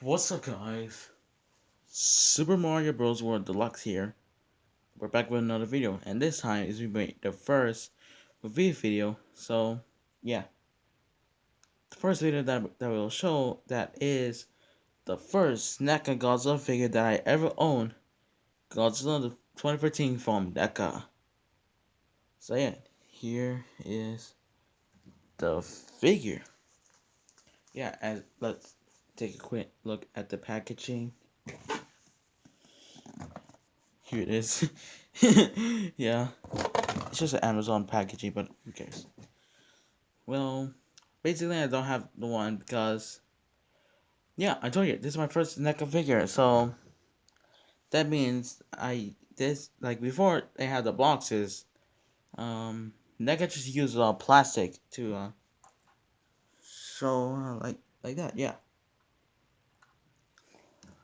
What's up, guys? Super Mario Bros. World Deluxe here. We're back with another video, and this time is we made the first review video. So, yeah, the first video that will show that is the first Neca Godzilla figure that I ever owned. Godzilla the 2014 from Neca. So yeah, here is the figure. Yeah, and let's take a quick look at the packaging. Here it is. Yeah. It's just an Amazon packaging, but who cares? Well, basically, I don't have the one because, yeah, I told you, this is my first NECA figure, so that means like, before they had the boxes, NECA just used plastic to, show, like that, yeah.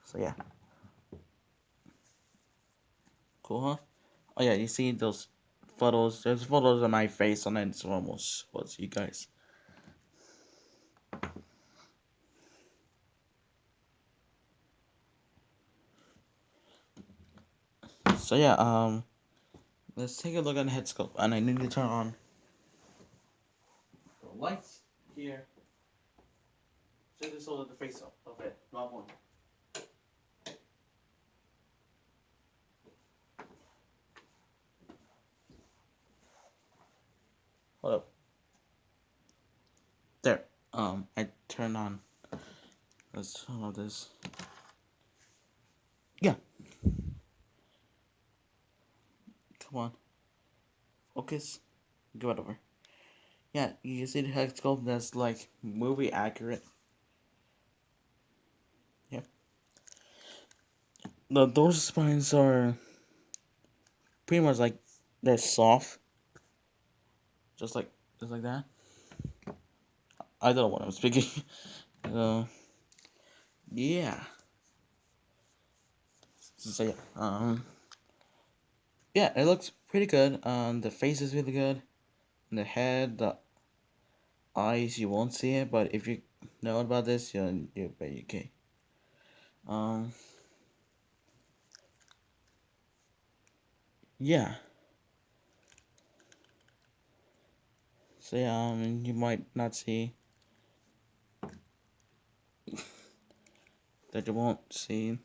So, yeah. Cool, huh? Oh, yeah, you see those photos? There's photos of my face on it, so almost was you guys. So, yeah, let's take a look at the head sculpt, and I need to turn on the lights here. Check this over the face up of it, not one. Hold up. There. I turned on. Let's turn on this. Yeah. Come on. Focus. Go it over. Yeah, you can see the head sculpt that's like movie accurate. Yeah. The dorsal spines are pretty much like they're soft. Just like that. I don't know what I'm speaking. uh, yeah. So yeah. Yeah, it looks pretty good. The face is really good. And the head, the eyes, you won't see it, but if you know about this, you'll be okay. Um, yeah. So yeah, you might not see that you won't see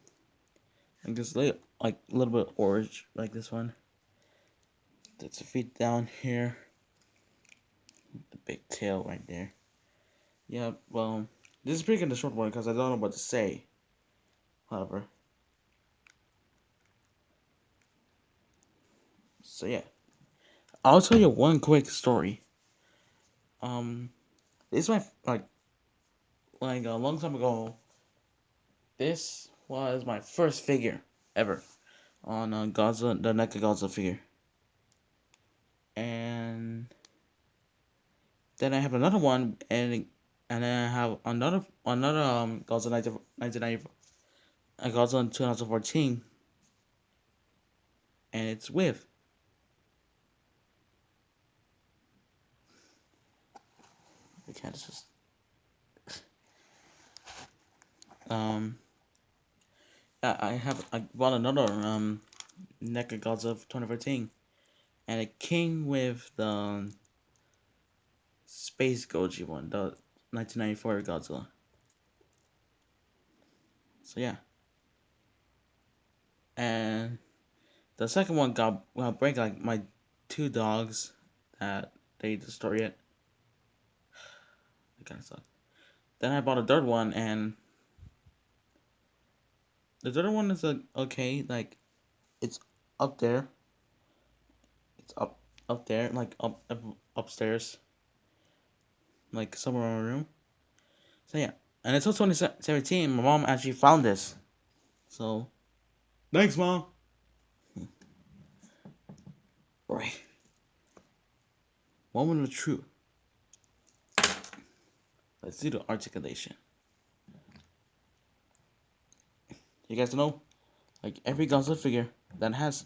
like this little, like a little bit orange, like this one. That's the feet down here. The big tail right there. Yeah, well, this is pretty good the short one because I don't know what to say. However, so yeah, I'll tell you one quick story. Um, this is my like a long time ago. This was my first figure ever on Godzilla, the NECA Godzilla figure, and then I have another one, and then I have another Godzilla 1990, Godzilla in 2014, and it's with. The cat is just um. Yeah, I bought another NECA Godzilla 2014, and it came with the Space Goji one, the 1994 Godzilla. So yeah, and the second one got break like my two dogs that they destroyed it. It kind of sucked. Then I bought a third one, and the third one is okay. Like it's up there. It's up there, like upstairs, like somewhere in my room. So yeah, and until 2017, my mom actually found this. So thanks, mom. Right. Moment of truth. Let's do the articulation. You guys know, like every Godzilla figure that has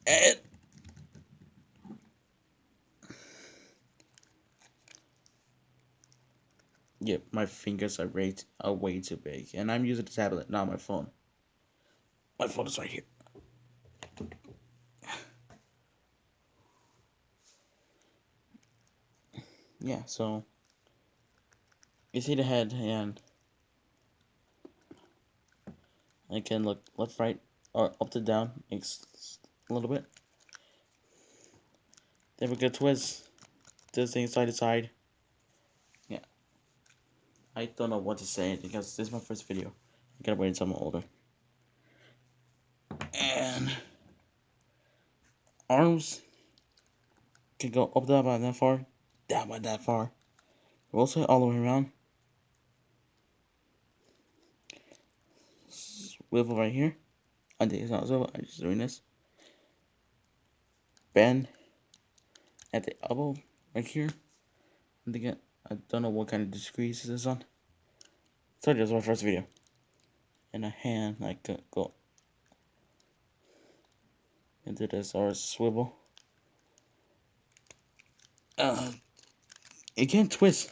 it. yeah, my fingers are way too big, and I'm using the tablet, not my phone. My phone is right here. Yeah, so you see the head, and I can look left, right, or up to down, a little bit. Then we go twist this thing side to side. Yeah, I don't know what to say because this is my first video. I gotta wait until I'm older. And arms can go up down by that far, down by that far. Rotate all the way around. Swivel right here. I think it's not swivel. I'm just doing this. Bend at the elbow right here. And again, I don't know what kind of degrees this is on. So this is my first video. And a hand like go into this or swivel. It can't twist.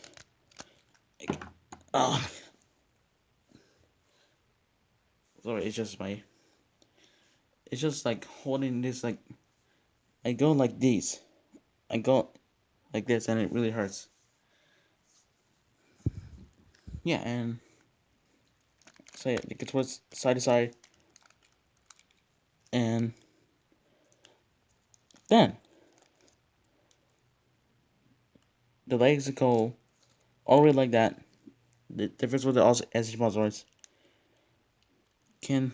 Sorry, it's just like holding this, like, I go like these. I go like this and it really hurts. Yeah, and so yeah, you can twist side to side. And then the legs go all the way like that. The difference with the SG can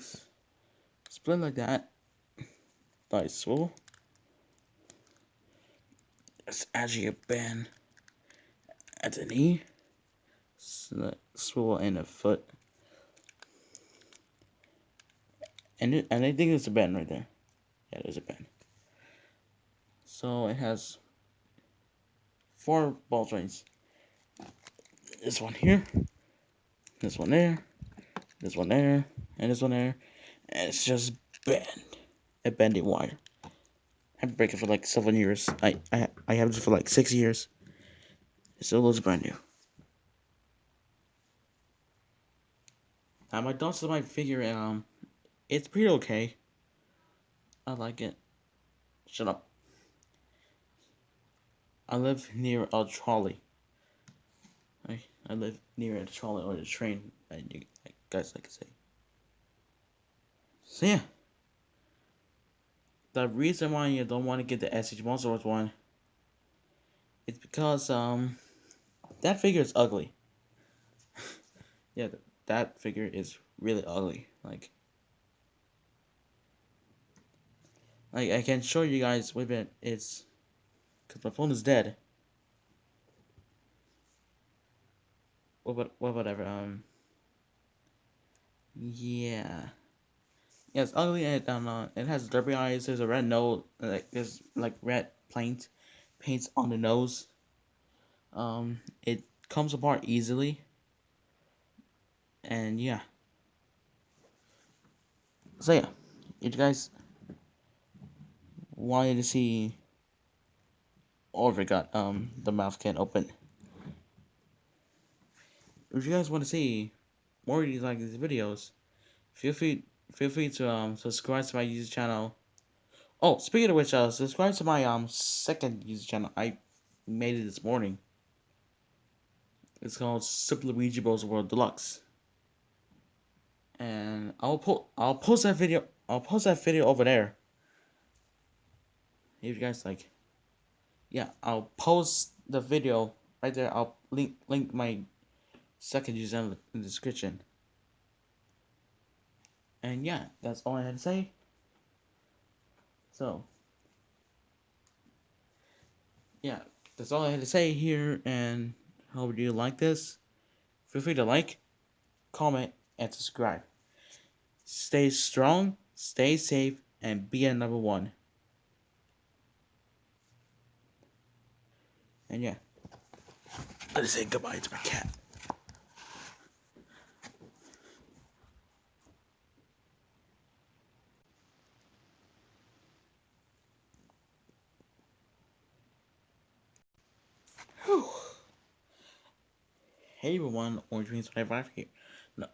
split like that. Like swivel. It's actually a bend at the knee. Swivel in the foot. And I think it's a bend right there. Yeah, there's a bend. So it has 4 ball joints. This one here, this one there, this one there, and this one there. And it's just bend. A bending wire. I've been breaking for like 7 years. I have it for like 6 years. It still looks brand new. My thoughts on my figure, it's pretty okay. I like it. Shut up. I live near a trolley. I live near a trolley or a train, you guys like to say. So yeah. The reason why you don't want to get the SH Monster one is because that figure is ugly. Yeah, that figure is really ugly. Like I can show you guys with it. It's because my phone is dead. Well, whatever. Yeah. Yeah, it's ugly and it has derpy eyes. There's a red nose. There's like red paints on the nose. It comes apart easily. And yeah. So yeah, if you guys wanted to see, oh, I forgot. The mouth can't open. If you guys want to see more of these videos, feel free to subscribe to my YouTube channel. Oh, speaking of which, subscribe to my second YouTube channel. I made it this morning. It's called Smbw Bros World Deluxe. And I'll post that video. I'll post that video over there. If you guys like, yeah, I'll post the video right there. I'll link my second YouTube channel in the description. And yeah, that's all I had to say. So yeah, that's all I had to say here. And hope you like this. Feel free to like, comment, and subscribe. Stay strong, stay safe, and be a number one. And yeah, let's say goodbye to my cat. Whew. Hey everyone, Orange Wings 25 here. No,